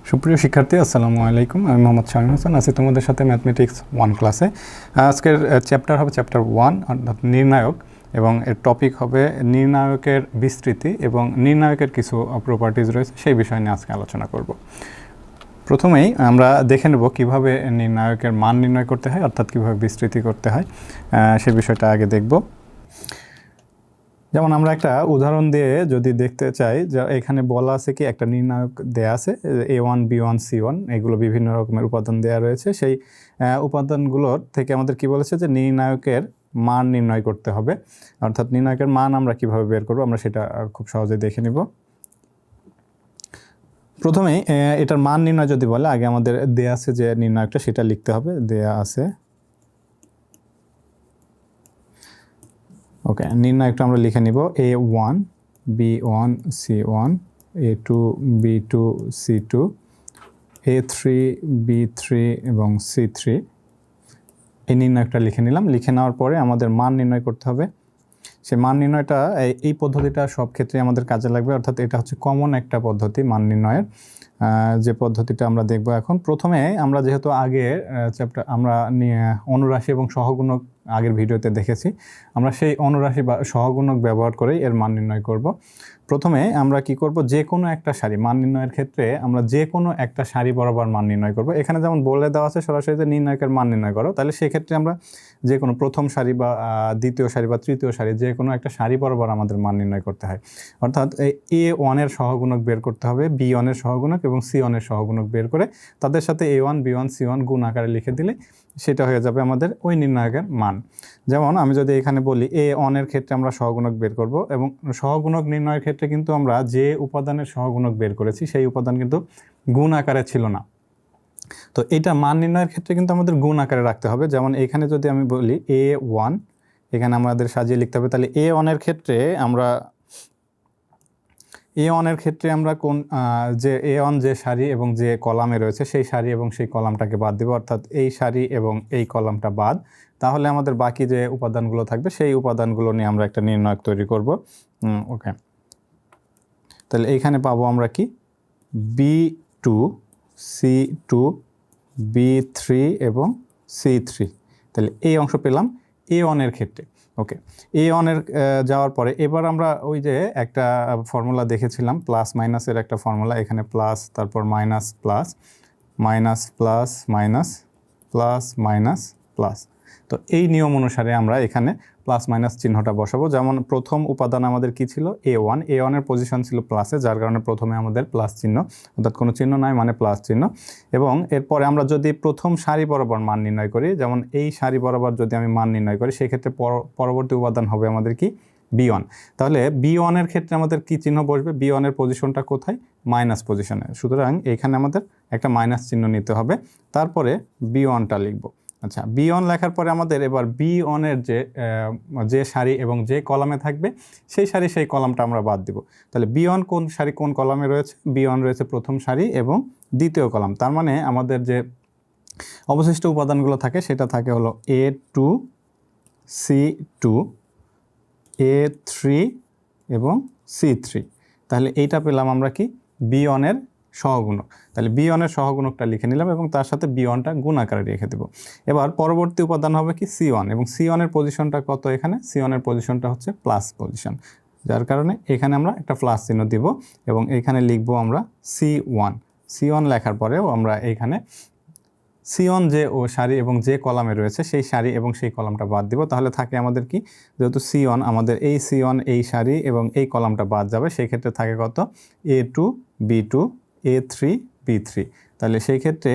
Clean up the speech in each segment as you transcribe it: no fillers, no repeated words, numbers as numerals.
সুপ্রিয় শিক্ষার্থী, আসসালামু আলাইকুম। আমি মোহাম্মদ শামীম হোসেন, আছি তোমাদের সাথে ম্যাথমেটিক্স 1 ক্লাসে। আজকের চ্যাপ্টার হবে চ্যাপ্টার 1 অর্থাৎ নির্ণায়ক, এবং এর টপিক হবে নির্ণায়কের বিস্তৃতি এবং নির্ণায়কের কিছু প্রপার্টিজ রয়েছে, সেই বিষয় নিয়ে আজকে আলোচনা করব। প্রথমেই আমরা দেখে নেব কীভাবে নির্ণায়কের মান নির্ণয় করতে হয়, অর্থাৎ কীভাবে বিস্তৃতি করতে হয়, সেই বিষয়টা আগে দেখব। যেমন আমরা একটা উদাহরণ দিয়ে যদি দেখতে চাই, যে এখানে বলা আছে কি একটা নির্ণায়ক দেয়া আছে A1 B1 C1, এগুলো বিভিন্ন রকমের উপাদান দেয়া রয়েছে। সেই উপাদানগুলোর থেকে আমাদের কি বলেছে যে নির্ণায়কের মান নির্ণয় করতে হবে। অর্থাৎ নির্ণায়কের মান আমরা কিভাবে বের করব, আমরা সেটা খুব সহজে দেখে নিব। প্রথমেই এটার মান নির্ণয় যদি বলে, আগে আমাদের দেয়া আছে যে নির্ণায়কটা, সেটা লিখতে হবে। দেয়া আছে, ওকে, নির্ণায়কটা আমরা লিখে নিব A1 B1 C1, A2 B2 C2, A3 B3 এবং C3। এই নির্ণায়কটা লিখে নিলাম। লিখে নেওয়ার পরে আমাদের মান নির্ণয় করতে হবে। সেই মান নির্ণয়টা এই পদ্ধতিটা সব ক্ষেত্রে আমাদের কাজে লাগবে, অর্থাৎ এটা হচ্ছে কমন একটা পদ্ধতি মান নির্ণয়ের, যে পদ্ধতিটা আমরা দেখব এখন। প্রথমে আমরা যেহেতু আগের চ্যাপ্টার আমরা অনুরাশি এবং সহগুণক আগের ভিডিওতে দেখেছি, আমরা সেই অনুরাশি বা সহগুণক ব্যবহার করেই এর মান নির্ণয় করব। প্রথমে আমরা কি করব, যে কোনো একটা সারি মান নির্ণয়ের ক্ষেত্রে আমরা যে কোনো একটা সারি বরাবর মান নির্ণয় করব। এখানে যেমন বলে দেওয়া আছে সরাসরি যে নির্ণায়কের মান নির্ণয় করো, তাহলে সেক্ষেত্রে আমরা যে কোনো প্রথম সারি বা দ্বিতীয় সারি বা তৃতীয় সারি, যে কোনো একটা সারি বরাবর আমাদের মান নির্ণয় করতে হয়। অর্থাৎ A1 এর সহগুণক বের করতে হবে, B1 এর সহগুণক এবং C1 এর সহগুণক বের করে তাদের সাথে A1 B1 C1 গুণ আকারে লিখে দিলে সেটা হয়ে যাবে আমাদের ওই নির্ণায়কের মান। যেমন আমি যদি এখানে বলি A1 এর ক্ষেত্রে আমরা সহগুণক বের করব, এবং সহগুণক নির্ণয়ের ক্ষেত্রে কিন্তু আমরা যে উপাদানের সহগুণক বের করেছি সেই উপাদান কিন্তু গুণ আকারে ছিল না। তো এটা মান নির্ণয়ের ক্ষেত্রে কিন্তু আমাদের গুণ আকারে রাখতে হবে। যেমন এখানে যদি আমি বলি A1, এখানে আমাদের সাজিয়ে লিখতে হবে। তাহলে A1 এর ক্ষেত্রে আমরা কোন যে A1 যে সারি এবং যে কলামে রয়েছে সেই সারি এবং সেই কলামটাকে বাদ দেব, অর্থাৎ এই সারি এবং এই কলামটা বাদ। তাহলে আমাদের বাকি যে উপাদানগুলো থাকবে সেই উপাদানগুলো নিয়ে আমরা একটা নির্ণায়ক তৈরি করব। ওকে, তাহলে এইখানে পাবো আমরা কি B2 C2 B3 এবং C3। তাহলে এই অংশ পেলাম A1 এর ক্ষেত্রে। ওকে, A1 এর যাওয়ার পরে এবার আমরা ওই যে একটা ফর্মুলা দেখেছিলাম, প্লাস মাইনাসের একটা ফর্মুলা, এখানে প্লাস, তারপর minus, plus minus, plus minus, plus minus, plus. তো এই নিয়ম অনুসারে আমরা এখানে প্লাস মাইনাস চিহ্নটা বসাবো। যেমন প্রথম উপাদান আমাদের কি ছিল A1, A1 এর পজিশন ছিল প্লাসে, যার কারণে প্রথমে আমাদের প্লাস চিহ্ন, অর্থাৎ কোনো চিহ্ন নাই মানে প্লাস চিহ্ন। এবং এরপরে আমরা যদি প্রথম সারি বরাবর মান নির্ণয় করি, যেমন এই সারি বরাবর যদি আমি মান নির্ণয় করি, সেক্ষেত্রে পরবর্তী উপাদান হবে আমাদের কি B1। তাহলে B1 এর ক্ষেত্রে আমাদের কি চিহ্ন বসবে, B1 এর পজিশনটা কোথায়, মাইনাস পজিশনে, সুতরাং এখানে আমাদের একটা মাইনাস চিহ্ন নিতে হবে। তারপরে B1টা লিখব। আচ্ছা, B1 লেখার পরে আমাদের এবার B1 এর যে সারি এবং যে কলামে থাকবে সেই সারি সেই কলামটা আমরা বাদ দিব। তাহলে B1 কোন সারি কোন কলামে রয়েছে, B1 রয়েছে প্রথম সারি এবং দ্বিতীয় কলাম। তার মানে আমাদের যে অবশিষ্ট উপাদানগুলো থাকে সেটা থাকে হলো A2 C2 A3 এবং C3। তাহলে এইটা পেলাম আমরা কি B1 এর সহগুণক। তাহলে B1 এর সহগুণকটা লিখে নিলাম এবং তার সাথে B1টা গুণ আকারে রেখে দেব। এবার পরবর্তী উপাদান হবে কি C1, এবং C1 এর পজিশনটা কত, এখানে C1 এর পজিশনটা হচ্ছে প্লাস পজিশন, যার কারণে এখানে আমরা একটা প্লাস চিহ্ন দিব এবং এখানে লিখবো আমরা C1 লেখার পরেও আমরা এইখানে C1 যে ও সারি এবং যে কলামে রয়েছে সেই সারি এবং সেই কলামটা বাদ দিব। তাহলে থাকে আমাদের কি, যেহেতু C1 আমাদের এই C1 এই সারি এবং এই কলামটা বাদ যাবে, সেই ক্ষেত্রে থাকে কত A2 B2 A3 B3। তাহলে সেই ক্ষেত্রে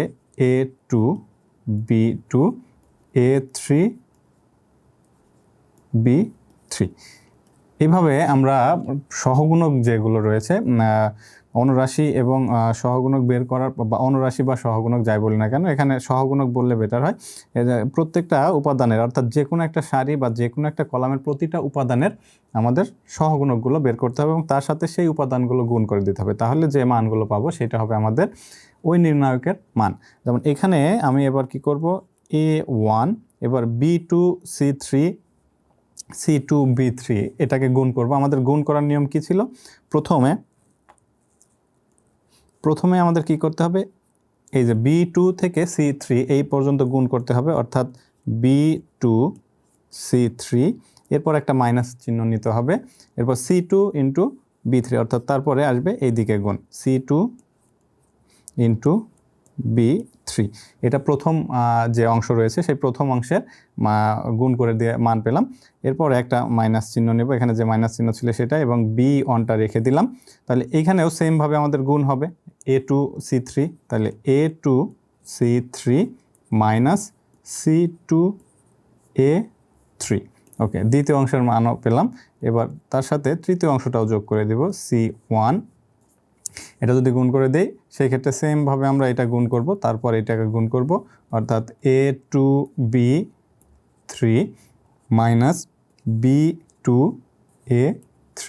A2 B2 A3 B3। এইভাবে আমরা সহগুণক যেগুলো রয়েছে অনুরাশি এবং সহগুণক বের করার, বা অনুরাশি বা সহগুণক যাই বলি না কেন, এখানে সহগুণক বললে বেটার হয়। প্রত্যেকটা উপাদানের, অর্থাৎ যে কোনো একটা সারি বা যে কোনো একটা কলামের প্রতিটা উপাদানের আমাদের সহগুণকগুলো বের করতে হবে এবং তার সাথে সেই উপাদানগুলো গুণ করে দিতে হবে। তাহলে যে মানগুলো পাবো সেটা হবে আমাদের ওই নির্ণায়কের মান। যেমন এখানে আমি এবার কি করব, A1 এবার B2 C3 C2 B3 এটাকে গুণ করব। আমাদের গুণ করার নিয়ম কি ছিল, প্রথমে প্রথমে আমাদের কি করতে হবে, এই যে B2 থেকে C3 এই পর্যন্ত গুণ করতে হবে, অর্থাৎ B2 C3, এরপর একটা মাইনাস চিহ্ন নিতে হবে, এরপর C2 ইন্টু B3, অর্থাৎ তারপরে আসবে এই দিকে গুণ C2 ইন্টু B3। এটা প্রথম যে অংশ রয়েছে সেই প্রথম অংশের গুণ করে দিয়ে মান পেলাম। এরপর একটা মাইনাস চিহ্ন নেব, এখানে যে মাইনাস চিহ্ন ছিল সেটা, এবং B1টা রেখে দিলাম। তাহলে এইখানেও সেমভাবে আমাদের গুণ হবে A2 C3, তাহলে A2 C3 minus C2 A3। ওকে, দ্বিতীয় অংশের মানও পেলাম। এবার তার সাথে তৃতীয় অংশটাও যোগ করে দেব C1। এটা যদি গুণ করে দেই সেই ক্ষেত্রে সেমভাবে আমরা এটা গুণ করব, তারপর এটাকে গুণ করব, অর্থাৎ A2B3 মাইনাস B2A3।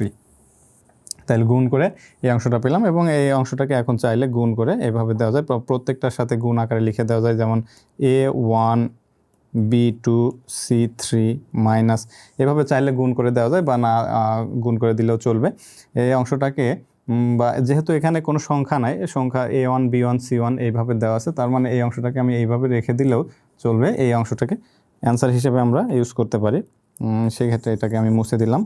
তাহলে গুণ করে এই অংশটা পেলাম, এবং এই অংশটাকে এখন চাইলে গুণ করে এভাবে দেওয়া যায়, প্রত্যেকটার সাথে গুণ আকারে লিখে দেওয়া যায়, যেমন A1 B2 C3 মাইনাস, এভাবে চাইলে গুণ করে দেওয়া যায়, বা না গুণ করে দিলেও চলবে। এই অংশটাকে বা যেহেতু এখানে কোনো সংখ্যা নাই, সংখ্যা A1 B1 C1 এইভাবে দেওয়া আছে, তার মানে এই অংশটাকে আমি এইভাবে রেখে দিলেও চলবে। এই অংশটাকে অ্যান্সার হিসেবে আমরা ইউজ করতে পারি, সেই ক্ষেত্রে এটাকে আমি মুছে দিলাম।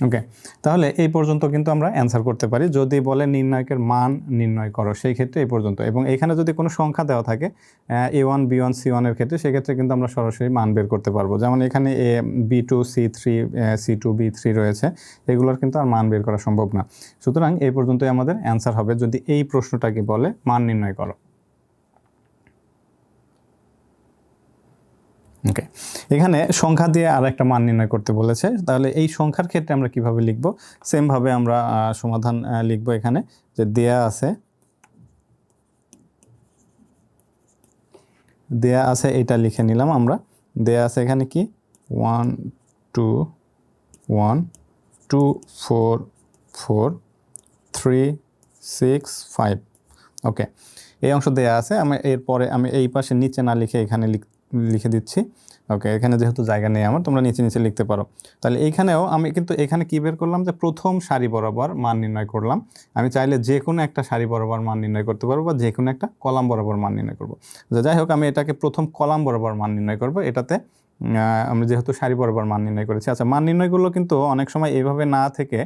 ওকে, তাহলে এই পর্যন্ত কিন্তু আমরা অ্যান্সার করতে পারি। যদি বলে নির্ণায়কের মান নির্ণয় করো, সেই ক্ষেত্রে এই পর্যন্ত, এবং এখানে যদি কোনো সংখ্যা দেওয়া থাকে A1 B1 C1 এর ক্ষেত্রে, সেক্ষেত্রে কিন্তু আমরা সরাসরি মান বের করতে পারবো। যেমন এখানে B2 C3 C2 B3 রয়েছে, এগুলোর কিন্তু আর মান বের করা সম্ভব না। সুতরাং এই পর্যন্তই আমাদের অ্যান্সার হবে যদি এই প্রশ্নটাকে বলে মান নির্ণয় করো। ওকে, এখানে সংখ্যা দিয়ে আর একটা মান নির্ণয় করতে বলেছে। তাহলে এই সংখ্যার ক্ষেত্রে আমরা কিভাবে লিখব, সেমভাবে আমরা সমাধান লিখব। এখানে যে দেয়া আছে এটা লিখে নিলাম আমরা। দেয়া আছে এখানে কি 1 2 1 2 4 4 3 6 5। ওকে, এই অংশ দেয়া আছে। এরপরে আমি এই পাশে নিচে না লিখে এখানে লিখে দিচ্ছি। ওকে, এখানে যেহেতু জায়গা নেই আমার, তোমরা নিচে নিচে লিখতে পারো। তাহলে এইখানেও আমি কিন্তু এখানে কি বের করলাম, যে প্রথম সারি বরাবর মান নির্ণয় করলাম। আমি চাইলে যে কোনো একটা সারি বরাবর মান নির্ণয় করতে পারবো, বা যে কোনো একটা কলাম বরাবর মান নির্ণয় করবো। যাই হোক, আমি এটাকে প্রথম কলাম বরাবর মান নির্ণয় করব। এটাতে আমরা যেহেতু সারি বরাবর মান নির্ণয় করেছি। আচ্ছা, মান নির্ণয়গুলো কিন্তু অনেক সময় এইভাবে না থেকে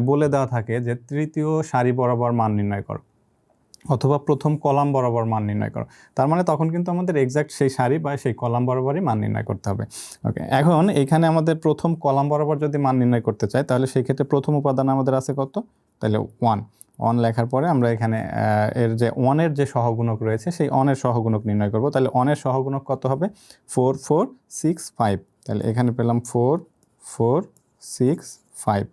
বলে দেওয়া থাকে যে তৃতীয় সারি বরাবর মান নির্ণয় করো, অথবা প্রথম কলাম বরাবর মান নির্ণয় করো। তার মানে তখন কিন্তু আমাদের এক্স্যাক্ট সেই সারি বা সেই কলাম বরাবরই মান নির্ণয় করতে হবে। ওকে, এখন এখানে আমাদের প্রথম কলাম বরাবর যদি মান নির্ণয় করতে চাই, তাহলে সেই ক্ষেত্রে প্রথম উপাদান আমাদের আছে কত, তাহলে 1 লেখার পরে আমরা এখানে এর যে 1-এর যে সহগুণক রয়েছে সেই 1-এর সহগুণক নির্ণয় করব। তাহলে 1-এর সহগুণক কত হবে, 4 4 6 5। তাহলে এখানে পেলাম 4 4 6 5।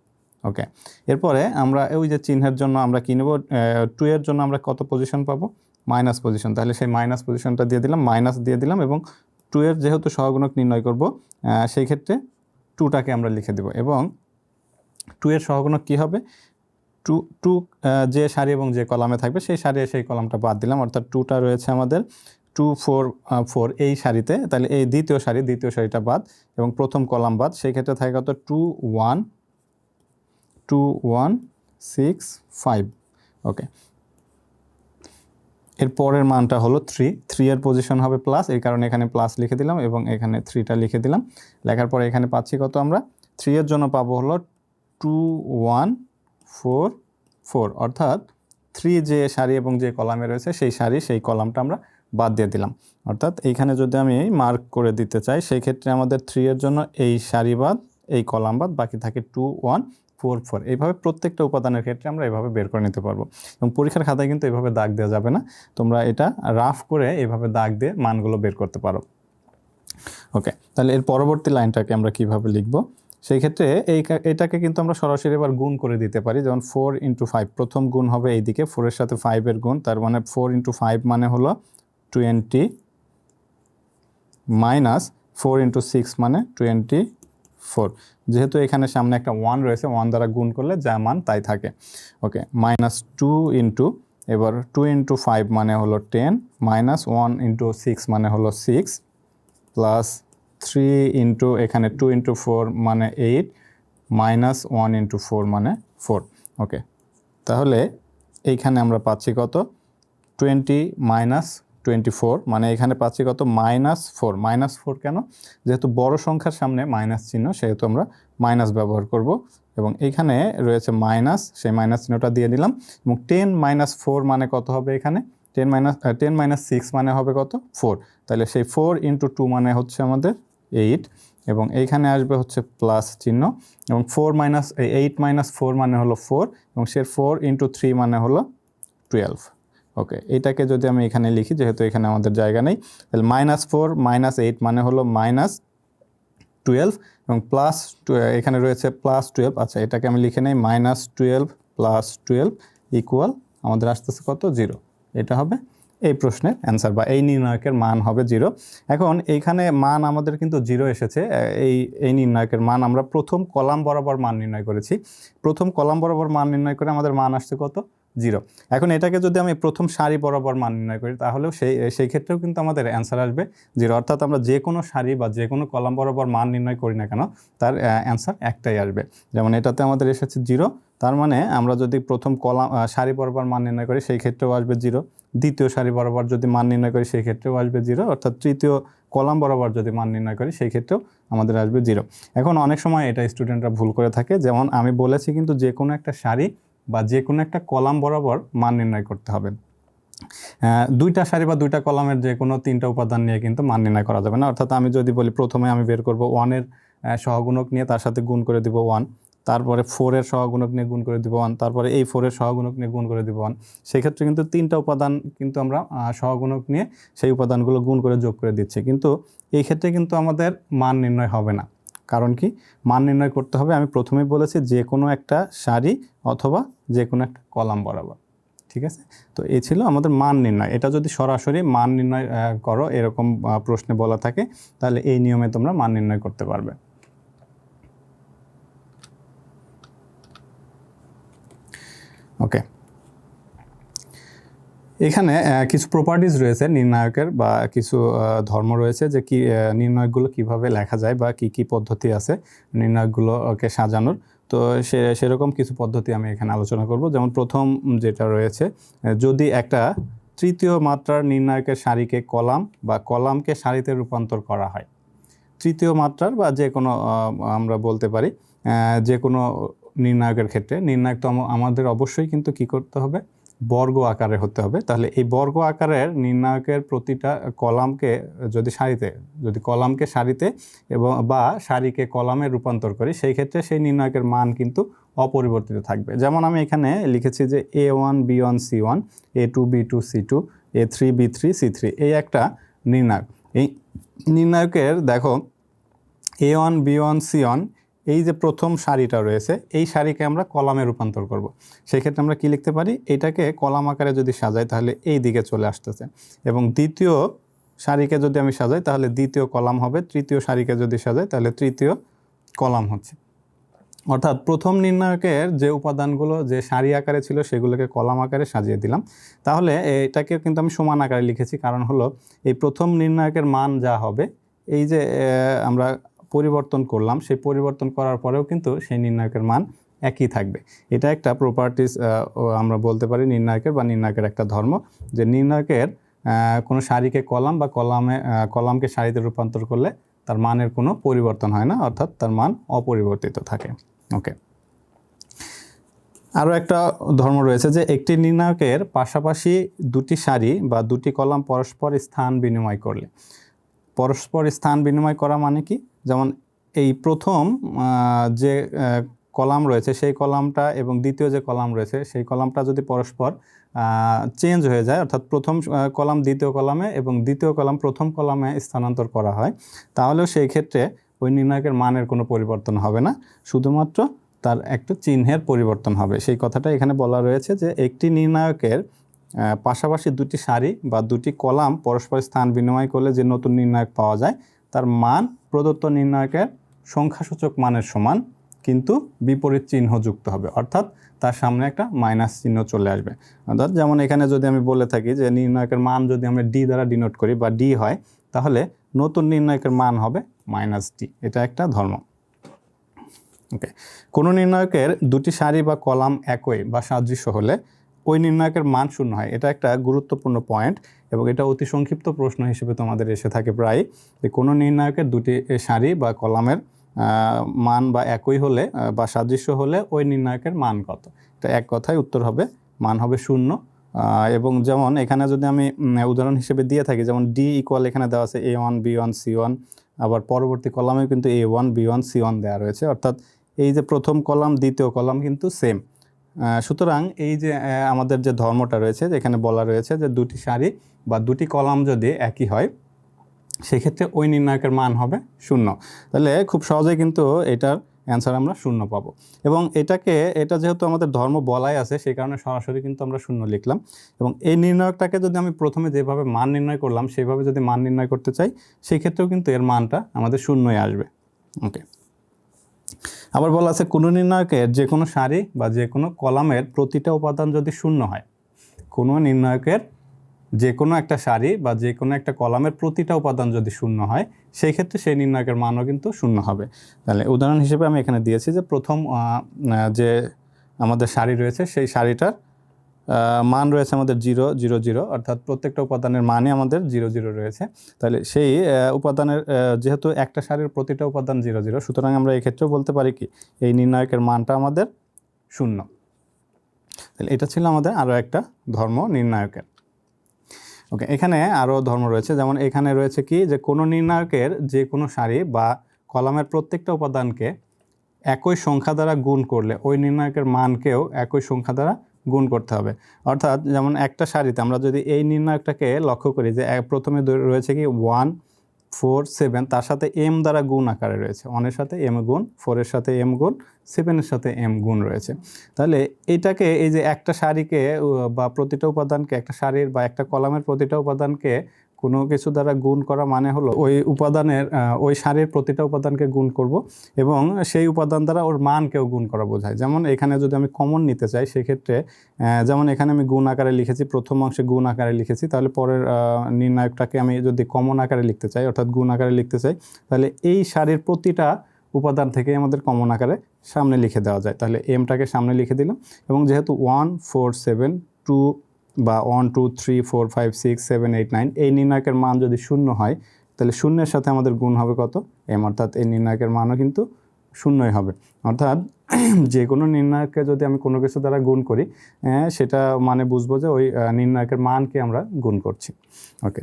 ওকে, এরপরে আমরা ওই যে চিহ্নের জন্য আমরা কি নেব, 2 এর জন্য আমরা কত পজিশন পাবো, মাইনাস পজিশন। তাহলে সেই মাইনাস পজিশনটা দিয়ে দিলাম, মাইনাস দিয়ে দিলাম, এবং 2 এর যেহেতু সহগুণক নির্ণয় করব, সেই ক্ষেত্রে 2টাকে আমরা লিখে দেব, এবং 2 এর সহগুণক কি হবে, 2 যে সারি এবং যে কলামে থাকবে সেই সারি সেই কলামটা বাদ দিলাম, অর্থাৎ 2টা রয়েছে আমাদের 2 4 4 এই সারিতে। তাহলে এই দ্বিতীয় সারিটা বাদ, এবং প্রথম কলাম বাদ, সেই ক্ষেত্রে থাকে কত, 2 1 2 1 6 5। ওকে, এর পরের মানটা হলো 3 এর পজিশন হবে প্লাস, এই কারণে এখানে প্লাস লিখে দিলাম, এবং এখানে 3টা লিখে দিলাম। লেখার পরে এখানে পাচ্ছি কত, আমরা 3 এর জন্য পাবো হলো 2 1 4 4, অর্থাৎ 3 যে সারি এবং যে কলামে রয়েছে সেই সারি সেই কলামটা আমরা বাদ দিয়ে দিলাম। অর্থাৎ এইখানে যদি আমি মার্ক করে দিতে চাই, সেই ক্ষেত্রে আমাদের 3 এর জন্য এই সারি বাদ, এই কলাম বাদ, বাকি থাকে 2 1 4 4। এইভাবে প্রত্যেকটা উপাদানের ক্ষেত্রে আমরা এভাবে বের করে নিতে পারবো, এবং পরীক্ষার খাতায় কিন্তু এভাবে দাগ দেওয়া যাবে না, তোমরা এটা রাফ করে এভাবে দাগ দিয়ে মানগুলো বের করতে পারো। ওকে, তাহলে এর পরবর্তী লাইনটাকে আমরা কিভাবে লিখব, সেই ক্ষেত্রে এটাকে কিন্তু আমরা সরাসরি এবার গুণ করে দিতে পারি। যেমন 4 × 5, প্রথম গুণ হবে এইদিকে 4-এর সাথে 5-এর গুণ, তার মানে 4 × 5 মানে হলো 20, মাইনাস 4 × 6 মানে 24। যেহেতু এখানে সামনে একটা 1 রয়েছে, 1 দ্বারা গুণ করলে যা মান তাই থাকে। ওকে, মাইনাস 2 × এবার 2 × 5 মানে হলো 10, মাইনাস 1 × 6 মানে হলো 6, প্লাস 3 × এখানে 2 × 4 মানে 8, মাইনাস 1 × 4 মানে 4। ওকে, তাহলে এইখানে আমরা পাচ্ছি কত 20 মাইনাস 24, মানে এখানে পাচ্ছি কত -4। -4 কেন? যেহেতু বড় সংখ্যার সামনে মাইনাস চিহ্ন, সেহেতু আমরা মাইনাস ব্যবহার করব। এবং এইখানে রয়েছে মাইনাস, সেই মাইনাস চিহ্নটা দিয়ে দিলাম। এবং 10 - 4 মানে কত হবে? এখানে 10 - 6 মানে হবে কত? 4। তাহলে সেই 4 × 2 মানে হচ্ছে আমাদের 8, এবং এইখানে আসবে হচ্ছে প্লাস চিহ্ন। এবং 8 - 4 মানে হলো 4, এবং সে 4 × 3 মানে হলো 12। ওকে, এটাকে যদি আমি এখানে লিখি, যেহেতু এখানে আমাদের জায়গা নেই, তাহলে -4 - 8 মানে হলো -12, এবং প্লাস এখানে রয়েছে +12। আচ্ছা, এটাকে আমি লিখে নেই -12 + 12 ইকুয়াল আমাদের আসতেছে কত? 0। এটা হবে এই প্রশ্নের অ্যান্সার, বা এই নির্ণায়কের মান হবে 0। এখন এইখানে মান আমাদের কিন্তু 0 এসেছে। এই নির্ণায়কের মান আমরা প্রথম কলাম বরাবর মান নির্ণয় করেছি। প্রথম কলাম বরাবর মান নির্ণয় করে আমাদের মান আসছে কত? 0। এখন এটাকে যদি আমি প্রথম সারি বরাবর মান নির্ণয় করি, তাহলেও সেই ক্ষেত্রেও কিন্তু আমাদের অ্যান্সার আসবে 0। অর্থাৎ আমরা যে কোনো সারি বা যে কোনো কলাম বরাবর মান নির্ণয় করি না কেন, তার অ্যান্সার একটাই আসবে। যেমন এটাতে আমাদের এসেছে 0, তার মানে আমরা যদি প্রথম সারি বরাবর মান নির্ণয় করি, সেই ক্ষেত্রেও আসবে 0। দ্বিতীয় সারি বরাবর যদি মান নির্ণয় করি, সেই ক্ষেত্রেও আসবে 0। অর্থাৎ তৃতীয় কলাম বরাবর যদি মান নির্ণয় করি, সেই ক্ষেত্রেও আমাদের আসবে 0। এখন অনেক সময় এটা স্টুডেন্টরা ভুল করে থাকে। যেমন আমি বলেছি কিন্তু যে কোনো একটা সারি বা যে কোনো একটা কলাম বরাবর মান নির্ণয় করতে হবে। দুইটা সারি বা দুইটা কলামের যে কোনো তিনটা উপাদান নিয়ে কিন্তু মান নির্ণয় করা যাবে না। অর্থাৎ আমি যদি বলি প্রথমে আমি বের করব 1-এর সহগুণক নিয়ে, তার সাথে গুণ করে দিব 1, তারপরে 4-এর সহগুণক নিয়ে গুণ করে দিব 1, তারপরে এই 4-এর সহগুণক নিয়ে গুণ করে দিব 1। সেক্ষেত্রে কিন্তু তিনটা উপাদান কিন্তু আমরা সহগুণক নিয়ে সেই উপাদানগুলো গুণ করে যোগ করে দিচ্ছি, কিন্তু এই ক্ষেত্রে কিন্তু আমাদের মান নির্ণয় হবে না। কারণ কি? মান নির্ণয় করতে হবে, আমি প্রথমেই বলেছি, যে কোনো একটা সারি অথবা যে কোনো একটা কলাম বরাবর। ঠিক আছে? তো এই ছিল আমাদের মান নির্ণয়। এটা যদি সরাসরি মান নির্ণয় করো, এরকম প্রশ্নে বলা থাকে, তাহলে এই নিয়মে তোমরা মান নির্ণয় করতে পারবে। ওকে, এখানে কিছু প্রপার্টিজ রয়েছে নির্ণায়কের, বা কিছু ধর্ম রয়েছে, যে কি নির্ণায়কগুলো কিভাবে লেখা যায় বা কি কি পদ্ধতি আছে নির্ণায়কগুলোকে সাজানোর। তো সেরকম কিছু পদ্ধতি আমি এখানে আলোচনা করব। যেমন প্রথম যেটা রয়েছে, যদি একটা তৃতীয় মাত্রার নির্ণায়কের সারিকে কলাম বা কলামকে সারিতে রূপান্তর করা হয়, তৃতীয় মাত্রার বা যে কোনো আমরা বলতে পারি যে কোনো নির্ণায়কের ক্ষেত্রে, নির্ণায়ক তো আমাদের অবশ্যই কিন্তু কি করতে হবে? বর্গ আকারে হতে হবে। তাহলে এই বর্গ আকারের নির্ণায়কের প্রতিটা কলামকে যদি কলামকে সারিতে এবং বা সারিকে কলামে রূপান্তর করি, সেই ক্ষেত্রে সেই নির্ণায়কের মান কিন্তু অপরিবর্তিত থাকবে। যেমন আমি এখানে লিখেছি যে A1 B1 C1, A2 B2 C2, A3 B3 C3, এই একটা নির্ণায়ক। এই নির্ণায়কের দেখো A1 B1 C1, এই যে প্রথম সারিটা রয়েছে, এই সারিকে আমরা কলামে রূপান্তর করব। সেক্ষেত্রে আমরা কি লিখতে পারি? এটাকে কলাম আকারে যদি সাজাই, তাহলে এই দিকে চলে আসতেছে। এবং দ্বিতীয় সারিকে যদি আমি সাজাই, তাহলে দ্বিতীয় কলাম হবে। তৃতীয় সারিকে যদি সাজাই, তাহলে তৃতীয় কলাম হচ্ছে। অর্থাৎ প্রথম নির্ণায়কের যে উপাদানগুলো যে সারি আকারে ছিল, সেগুলোকে কলাম আকারে সাজিয়ে দিলাম। তাহলে এটাকে কিন্তু আমি সমান আকারে লিখেছি, কারণ হলো এই প্রথম নির্ণায়কের মান যা হবে, এই যে আমরা পরিবর্তন করলাম, সেই পরিবর্তন করার পরেও কিন্তু সেই নির্ণায়কের মান একই থাকবে। এটা একটা প্রপার্টিস আমরা বলতে পারি নির্ণায়কের, বা নির্ণায়কের একটা ধর্ম, যে নির্ণায়কের কোনো সারিকে কলাম বা কলামকে সারিতে রূপান্তর করলে তার মানের কোনো পরিবর্তন হয় না, অর্থাৎ তার মান অপরিবর্তিত থাকে। ওকে, আরও একটা ধর্ম রয়েছে, যে একটি নির্ণায়কের পাশাপাশি দুটি সারি বা দুটি কলাম পরস্পর স্থান বিনিময় করলে, পরস্পর স্থান বিনিময় করা মানে কি? যেমন এই প্রথম যে কলাম রয়েছে, সেই কলামটা এবং দ্বিতীয় যে কলাম রয়েছে, সেই কলামটা যদি পরস্পর চেঞ্জ হয়ে যায়, অর্থাৎ প্রথম কলাম দ্বিতীয় কলামে এবং দ্বিতীয় কলাম প্রথম কলামে স্থানান্তর করা হয়, তাহলেও সেই ক্ষেত্রে ওই নির্ণায়কের মানের কোনো পরিবর্তন হবে না, শুধুমাত্র তার একটা চিহ্নের পরিবর্তন হবে। সেই কথাটা এখানে বলা রয়েছে, যে একটি নির্ণায়কের পাশাপাশি দুটি সারি বা দুটি কলাম পরস্পর স্থান বিনিময় করলে যে নতুন নির্ণায়ক পাওয়া যায়, তার মান প্রদত্ত নির্ণায়কের সংখ্যাসূচক মানের সমান, কিন্তু বিপরীত চিহ্ন যুক্ত হবে, অর্থাৎ তার সামনে একটা মাইনাস চিহ্ন চলে আসবে। অর্থাৎ যেমন এখানে যদি আমি বলে থাকি যে নির্ণায়কের মান যদি আমরা ডি দ্বারা ডিনোট করি বা ডি হয়, তাহলে নতুন নির্ণায়কের মান হবে -d। এটা একটা ধর্ম। ওকে, কোনো নির্ণায়কের দুটি সারি বা কলাম একই বা সাদৃশ্য হলে ওই নির্ণায়কের মান শূন্য হয়। এটা একটা গুরুত্বপূর্ণ পয়েন্ট এবং এটা অতি সংক্ষিপ্ত প্রশ্ন হিসেবে তোমাদের এসে থাকে প্রায়, যে কোনো নির্ণায়কের দুটি সারি বা কলামের মান বা একই হলে বা সাদৃশ্য হলে ওই নির্ণায়কের মান কত। এটা এক কথায় উত্তর হবে মান হবে শূন্য। এবং যেমন এখানে যদি আমি উদাহরণ হিসেবে দিয়ে থাকি, যেমন ডি ইকুয়াল এখানে দেওয়া আছে A1 B1 C1, আবার পরবর্তী কলামে কিন্তু A1 B1 C1 দেওয়া রয়েছে, অর্থাৎ এই যে প্রথম কলাম দ্বিতীয় কলাম কিন্তু সেম। সুতরাং এই যে আমাদের যে ধর্মটা রয়েছে, যেখানে বলা রয়েছে যে দুটি সারি বা দুটি কলাম যদি একই হয় সেক্ষেত্রে ওই নির্ণায়কের মান হবে শূন্য। তাহলে খুব সহজেই কিন্তু এটার অ্যান্সার আমরা শূন্য পাবো। এবং এটা যেহেতু আমাদের ধর্ম বলাই আছে, সেই কারণে সরাসরি কিন্তু আমরা শূন্য লিখলাম। এবং এই নির্ণায়কটাকে যদি আমি প্রথমে যেভাবে মান নির্ণয় করলাম সেইভাবে যদি মান নির্ণয় করতে চাই, সেই ক্ষেত্রেও কিন্তু এর মানটা আমাদের শূন্যই আসবে। ওকে, আবার বলা আছে কোনো নির্ণায়কের যে কোনো সারি বা যে কোনো কলামের প্রতিটা উপাদান যদি শূন্য হয়, কোনো নির্ণায়কের যে কোনো একটা সারি বা যে কোনো একটা কলামের প্রতিটা উপাদান যদি শূন্য হয়, সেই ক্ষেত্রে সেই নির্ণায়কের মানও কিন্তু শূন্য হবে। তাহলে উদাহরণ হিসেবে আমি এখানে দিয়েছি যে প্রথম যে আমাদের সারি রয়েছে সেই সারিটার মান রয়েছে আমাদের 0 0 0, অর্থাৎ প্রত্যেকটা উপাদানের মানে আমাদের 0 0 রয়েছে। তাহলে সেই উপাদানের যেহেতু একটা সারির প্রতিটা উপাদান 0 0, সুতরাং আমরা এক্ষেত্রেও বলতে পারি কি এই নির্ণায়কের মানটা আমাদের শূন্য। তাহলে এটা ছিল আমাদের আরও একটা ধর্ম নির্ণায়কের। ওকে, এখানে আরও ধর্ম রয়েছে, যেমন এখানে রয়েছে কি যে কোনো নির্ণায়কের যে কোনো সারি বা কলামের প্রত্যেকটা উপাদানকে একই সংখ্যা দ্বারা গুণ করলে ওই নির্ণায়কের মানকেও একই সংখ্যা দ্বারা গুণ করতে হবে। অর্থাৎ যেমন একটা সারিতে আমরা যদি এই নির্ণায়কটাকে লক্ষ্য করি যে প্রথমে রয়েছে কি 1 4 7, তার সাথে m দ্বারা গুণ আকারে রয়েছে, 1-এর সাথে m গুণ, 4-এর সাথে m গুণ, 7-এর সাথে m গুণ রয়েছে। তাহলে এটাকে এই যে একটা সারিকে বা প্রতিটা উপাদানকে, একটা সারির বা একটা কলামের প্রতিটা উপাদানকে কোনো কিছু দ্বারা গুণ করা মানে হলো ওই উপাদানের ওই সারির প্রতিটা উপাদানকে গুণ করব এবং সেই উপাদান দ্বারা ওর মানকেও গুণ করা বোঝায়। যেমন এখানে যদি আমি কমন নিতে চাই সেক্ষেত্রে যেমন এখানে আমি গুণ আকারে লিখেছি, প্রথম অংশে গুণ আকারে লিখেছি, তাহলে পরের নির্ণায়কটাকে আমি যদি কমন আকারে লিখতে চাই অর্থাৎ গুণ আকারে লিখতে চাই, তাহলে এই সারির প্রতিটা উপাদান থেকে আমাদের কমন আকারে সামনে লিখে দেওয়া যায়। তাহলে এমটাকে সামনে লিখে দিলাম এবং যেহেতু 1 4 7 2 বা 1 2 3 4 5 6 7 8 9 এই নির্ণায়কের মান যদি শূন্য হয়, তাহলে শূন্যের সাথে আমাদের গুণ হবে কত m, অর্থাৎ এই নির্ণায়কের মানও কিন্তু শূন্যই হবে। অর্থাৎ যে কোনো নির্ণায়ককে যদি আমি কোনো কিছু দ্বারা গুণ করি সেটা মানে বুঝবো যে ওই নির্ণায়কের মানকে আমরা গুণ করছি। ওকে,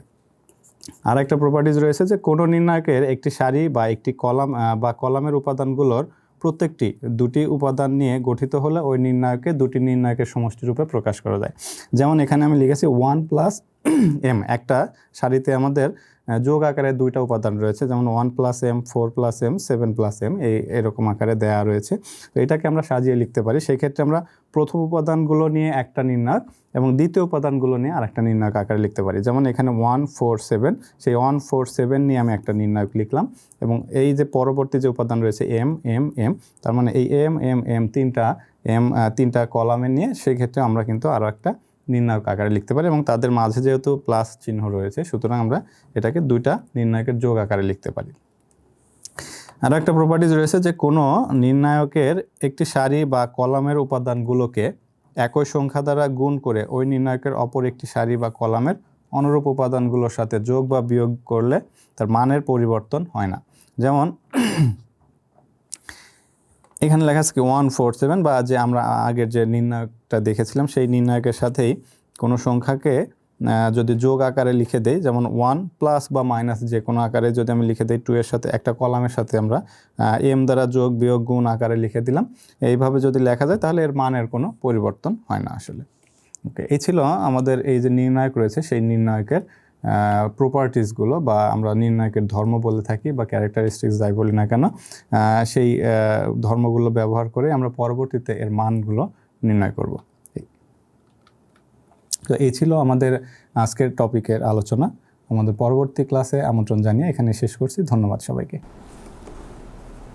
আর একটা প্রপার্টিজ রয়েছে যে কোনো নির্ণায়কের একটি সারি বা একটি কলাম বা কলামের উপাদানগুলোর প্রত্যেকটি দুটি উপাদান নিয়ে গঠিত হলে ওই নির্ণায়কে দুটি নির্ণায়কের সমষ্টি রূপে প্রকাশ করা যায়। যেমন এখানে আমি লিখেছি 1 + m, একটা সারিতে আমাদের যোগ আকারে দুইটা উপাদান রয়েছে, যেমন 1 + m 4 + m 7 + m এরকম আকারে দেয়া রয়েছে। তো এটাকে আমরা সাজিয়ে লিখতে পারি। সেই ক্ষেত্রে আমরা প্রথম উপাদানগুলো নিয়ে একটা নির্ণায়ক এবং দ্বিতীয় উপাদানগুলো নিয়ে আরেকটা নির্ণায়ক আকারে লিখতে পারি। যেমন এখানে 1 4 7, সেই 1 4 7 নিয়ে আমি একটা নির্ণায়ক লিখলাম এবং এই যে পরবর্তী যে উপাদান রয়েছে m m m, তার মানে এই m m m তিনটা কলামে নিয়ে সেই ক্ষেত্রে আমরা কিন্তু আরও একটা নির্ণায়ক আকারে লিখতে পারি এবং তাদের মাঝে যেহেতু প্লাস চিহ্ন রয়েছে সুতরাং আমরা এটাকে দুইটা নির্ণায়কের যোগ আকারে লিখতে পারি। আর একটা প্রপার্টিজ রয়েছে যে কোনো নির্ণায়কের একটি সারি বা কলামের উপাদানগুলোকে একই সংখ্যা দ্বারা গুণ করে ওই নির্ণায়কের অপর একটি সারি বা কলামের অনুরূপ উপাদানগুলোর সাথে যোগ বা বিয়োগ করলে তার মানের পরিবর্তন হয় না। যেমন এখানে লেখা আছে কি 1 4 7, বা যে আমরা আগের যে নির্ণায়কটা দেখেছিলাম সেই নির্ণায়কের সাথেই কোনো সংখ্যাকে যদি যোগ আকারে লিখে দেই, যেমন 1 প্লাস বা মাইনাস যে কোনো আকারে যদি আমি লিখে দিই 2 এর সাথে একটা কলামের সাথে আমরা m দ্বারা যোগ বিয়োগ গুণ আকারে লিখে দিলাম, এইভাবে যদি লেখা যায় তাহলে এর মানের কোনো পরিবর্তন হয় না আসলে। ওকে, এই ছিল আমাদের এই যে নির্ণায়ক রয়েছে সেই নির্ণায়কের প্রপার্টিসগুলো, বা আমরা নির্ণায়কের ধর্ম বলে থাকি বা ক্যারেক্টারিস্টিক্স যাই বলি না কেন, সেই ধর্মগুলো ব্যবহার করে আমরা পরবর্তীতে এর মানগুলো নির্ণয় করব। তো এই ছিল আমাদের আজকের টপিকের আলোচনা। আমাদের পরবর্তী ক্লাসে আমন্ত্রণ জানিয়ে এখানে শেষ করছি। ধন্যবাদ সবাইকে।